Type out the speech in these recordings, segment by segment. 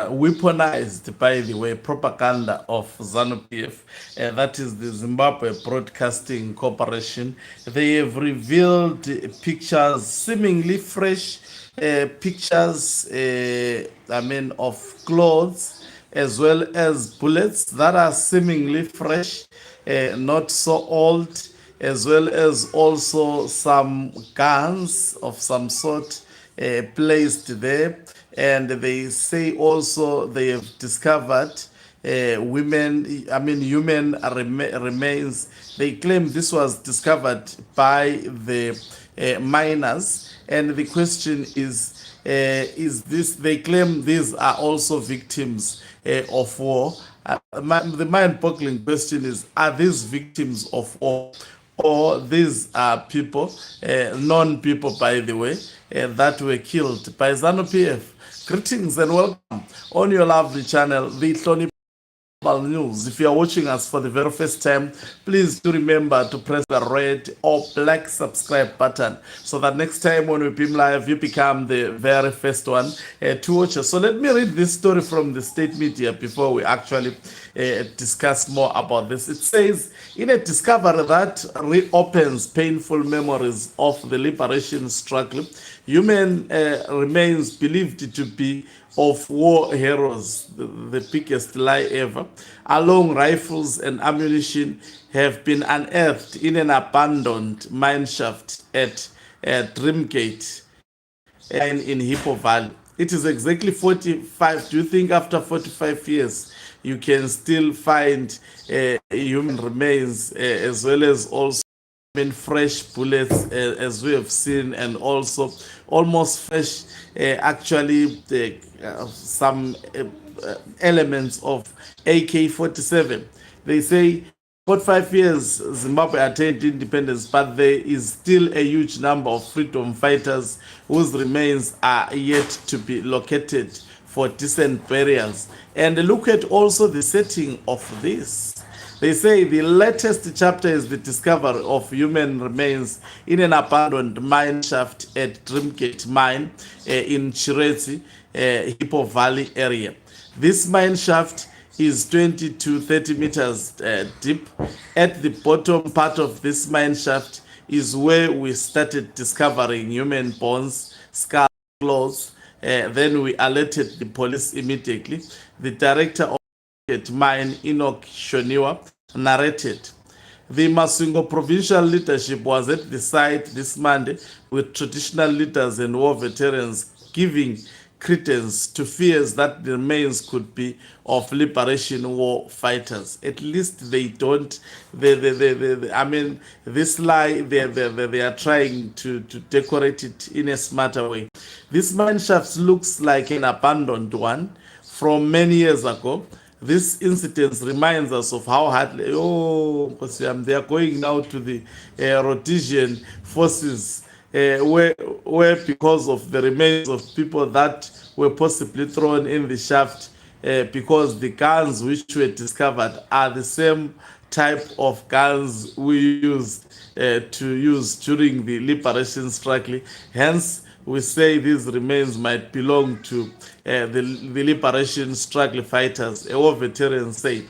weaponized, by the way, propaganda of ZANU PF. That is the Zimbabwe Broadcasting Corporation. They have revealed pictures, seemingly fresh pictures, of clothes, as well as bullets that are seemingly fresh, not so old, as well as also some guns of some sort placed there. And they say also they have discovered human remains. They claim this was discovered by the miners. And the question is this, they claim these are also victims of war. The mind-boggling question is, are these victims of war, or these are people, non-people, by the way, that were killed by ZANU PF? Greetings and welcome on your lovely channel, the Hloni News. If you are watching us for the very first time, please do remember to press the red or black subscribe button so that next time when we beam live, you become the very first one to watch us. So let me read this story from the state media before we actually discuss more about this. It says, in a discovery that reopens painful memories of the liberation struggle, human remains believed to be of war heroes, the biggest lie ever, along rifles and ammunition, have been unearthed in an abandoned mine shaft at Dreamgate in Hippo Valley. It is exactly 45. Do you think after 45 years you can still find human remains, as well as also fresh bullets, as we have seen, and also almost fresh, some elements of AK-47. They say 45 years Zimbabwe attained independence, but there is still a huge number of freedom fighters whose remains are yet to be located for decent burials. And look at also the setting of this. They say the latest chapter is the discovery of human remains in an abandoned mine shaft at Dreamgate Mine in Chirezi, Hippo Valley area. This mine shaft is 20 to 30 meters deep. At the bottom part of this mine shaft is where we started discovering human bones, skulls, clothes. Then we alerted the police immediately. The director of mine, Enoch Shoniwa, narrated. The Masungo provincial leadership was at the site this Monday with traditional leaders and war veterans giving credence to fears that the remains could be of liberation war fighters. At least they don't, this lie, they are trying to decorate it in a smarter way. This mine shaft looks like an abandoned one from many years ago. This incident reminds us of how hardly, they are going now to the Rhodesian forces, where because of the remains of people that were possibly thrown in the shaft, because the guns which were discovered are the same type of guns we used to use during the liberation struggle. Hence, we say these remains might belong to the liberation struggle fighters, a war veteran said.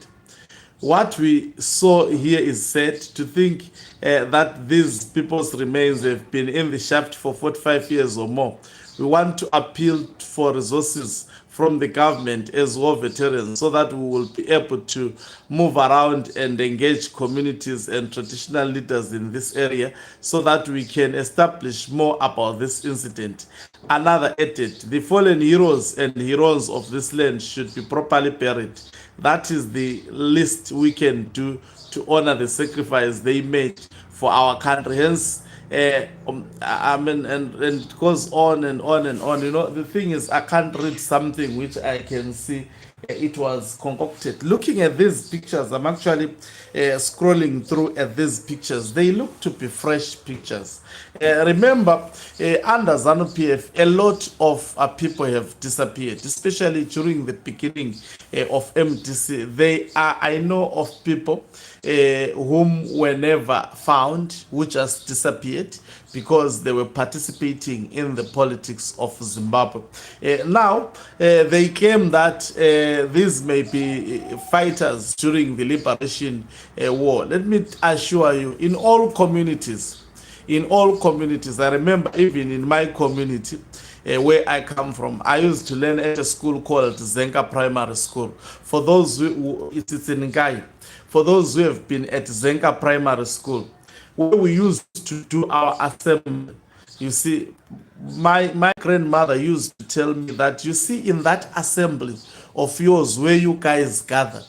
What we saw here is said to think that these people's remains have been in the shaft for 45 years or more. We want to appeal for resources from the government as war veterans so that we will be able to move around and engage communities and traditional leaders in this area so that we can establish more about this incident. Another added, the fallen heroes and heroines of this land should be properly buried. That is the least we can do to honor the sacrifice they made for our country. Hence, and it goes on and on and on. The thing is, I can't read something which I can see it was concocted. Looking at these pictures, I'm actually scrolling through at these pictures. They look to be fresh pictures. Remember, under ZANU PF, a lot of people have disappeared, especially during the beginning of MDC. I know of people whom were never found, who just disappeared. target because they were participating in the politics of Zimbabwe. Now, they claim that these may be fighters during the liberation war. Let me assure you, in all communities, I remember even in my community, where I come from, I used to learn at a school called Zenka Primary School. For those who it's in Ngai, for those who have been at Zenka Primary School, where we used to do our assembly, you see, my grandmother used to tell me that, you see, in that assembly of yours where you guys gather,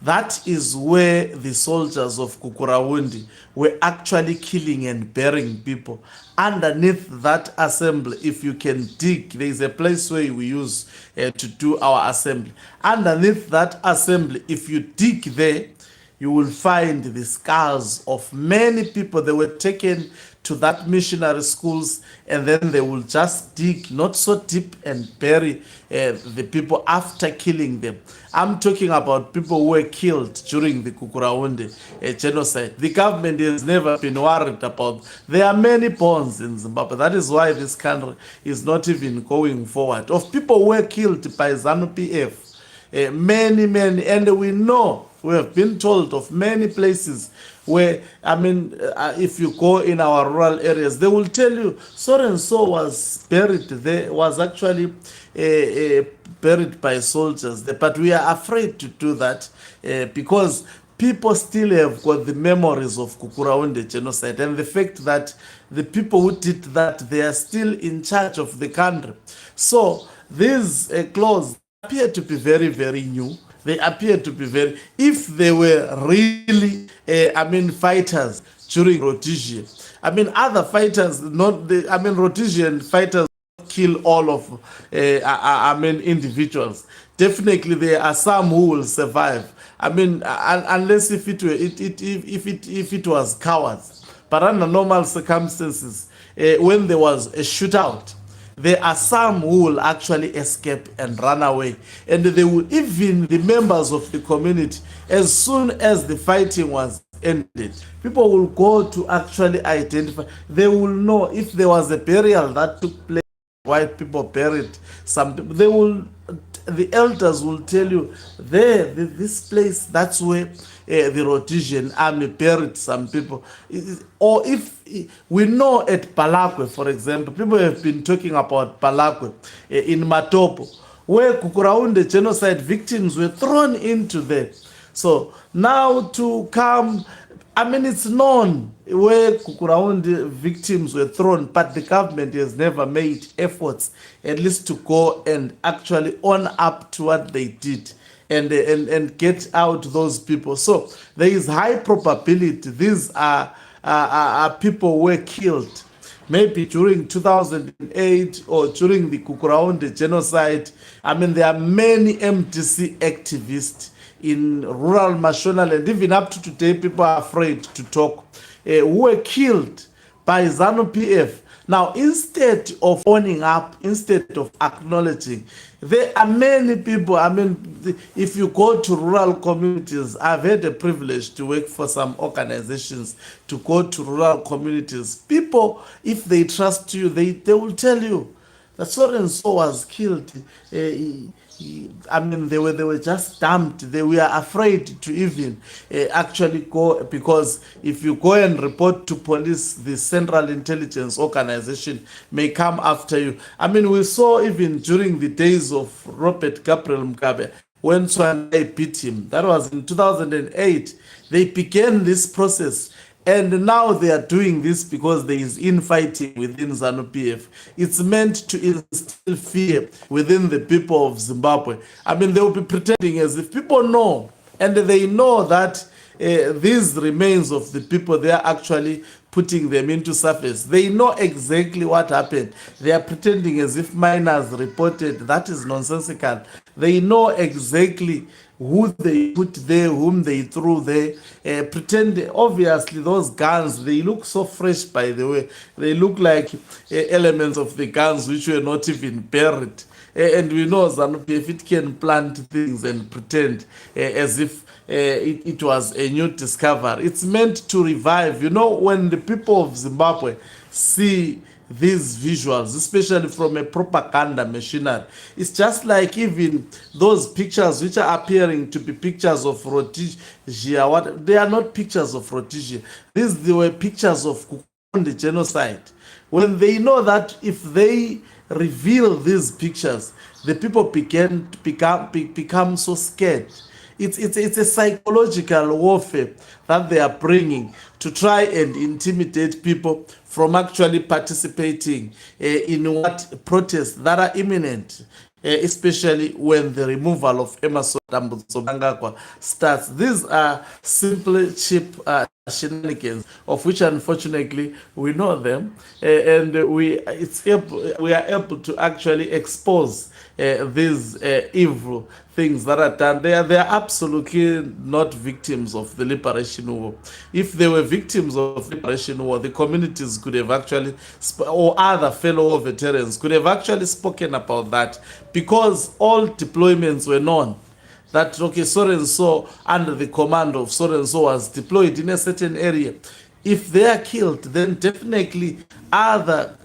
that is where the soldiers of Kukurawundi were actually killing and burying people. Underneath that assembly, if you can dig, there is a place where we use to do our assembly. Underneath that assembly, if you dig there, you will find the skulls of many people. They were taken to that missionary schools, and then they will just dig not so deep and bury the people after killing them. I'm talking about people who were killed during the Kukurawundi genocide. The government has never been worried about. There are many bones in Zimbabwe. That is why this country is not even going forward. Of people who were killed by ZANU PF, many, and we have been told of many places where, if you go in our rural areas, they will tell you so and so was buried there, was actually buried by soldiers there. But we are afraid to do that because people still have got the memories of Kukurawundi genocide and the fact that the people who did that, they are still in charge of the country. So these clauses appear to be very, very new. They appear to be very, if they were really, fighters during Rhodesia. Other fighters, Rhodesian fighters kill all of, individuals. Definitely there are some who will survive. Unless if it was cowards. But under normal circumstances, when there was a shootout, there are some who will actually escape and run away. And they will, even the members of the community, as soon as the fighting was ended, people will go to actually identify. They will know if there was a burial that took place, white people buried some people. The elders will tell you, this place, that's where the Rhodesian army buried some people. Or if we know at Balakwe, for example, people have been talking about Balakwe in Matopo, where Kukurawundi genocide victims were thrown into there. So now to come, it's known where Kukurawundi victims were thrown, but the government has never made efforts, at least to go and actually own up to what they did and get out those people. So there is high probability these are people who were killed maybe during 2008 or during the Kukurawundi genocide. There are many MDC activists in rural Mashonaland, even up to today, people are afraid to talk, who were killed by ZANU PF. Now, instead of owning up, instead of acknowledging, there are many people, if you go to rural communities, I've had the privilege to work for some organizations, to go to rural communities. People, if they trust you, they will tell you that so and so was killed. They were just dumped. They were afraid to even actually go, because if you go and report to police, the Central Intelligence Organization may come after you. We saw even during the days of Robert Gabriel Mugabe, when Tsvangirai beat him, that was in 2008, they began this process. And now they are doing this because there is infighting within ZANU PF. It's meant to instill fear within the people of Zimbabwe. They will be pretending as if people know, and they know that these remains of the people, they are actually putting them into surface. They know exactly what happened. They are pretending as if miners reported. That is nonsensical. They know exactly who they put there, whom they threw there. Pretend, obviously, those guns, they look so fresh, by the way. They look like elements of the guns which were not even buried. And we know ZANU PF, it can plant things and pretend as if it was a new discovery. It's meant to revive. You know, when the people of Zimbabwe see these visuals, especially from a propaganda machinery, it's just like even those pictures which are appearing to be pictures of Rhodesia, what they are not pictures of Rhodesia. They were pictures of the genocide. When they know that if they reveal these pictures, the people become so scared. It's a psychological warfare that they are bringing to try and intimidate people from actually participating in what protests that are imminent, especially when the removal of Emerson Mnangagwa starts. These are simply cheap shenanigans, of which unfortunately we know them, and we are able to actually expose these evil things that are done. They are absolutely not victims of the liberation war. If they were victims of liberation war, the communities could have actually, or other fellow veterans could have actually spoken about that, because all deployments were known. That, okay, so and so under the command of so and so was deployed in a certain area. If they are killed, then definitely other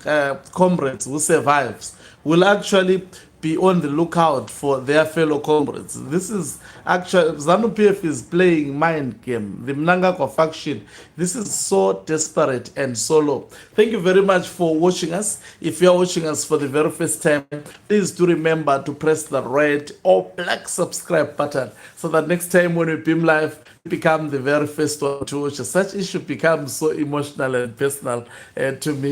comrades who survives will actually be on the lookout for their fellow comrades. This is actually, ZANU PF is playing mind game. The Mnangagwa faction, this is so desperate and so low. Thank you very much for watching us. If you are watching us for the very first time, please do remember to press the red or black subscribe button, so that next time when we beam live, become the very first one to watch. Such issue becomes so emotional and personal to me.